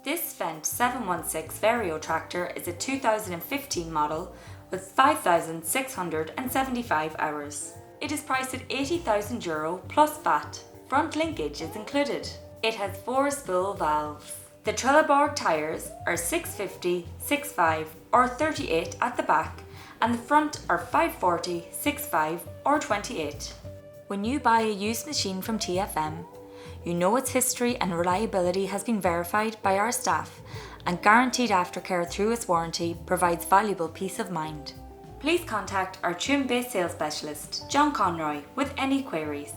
This Fendt 716 Vario tractor is a 2015 model with 5,675 hours. It is priced at €80,000 plus VAT. Front linkage is included. It has 4 spool valves. The Trelleborg tyres are 650, 65 or 38 at the back, and the front are 540, 65 or 28. When you buy a used machine from TFM, you know its history and reliability has been verified by our staff, and guaranteed aftercare through its warranty provides valuable peace of mind. Please contact our Trim-based sales specialist, John Conroy, with any queries.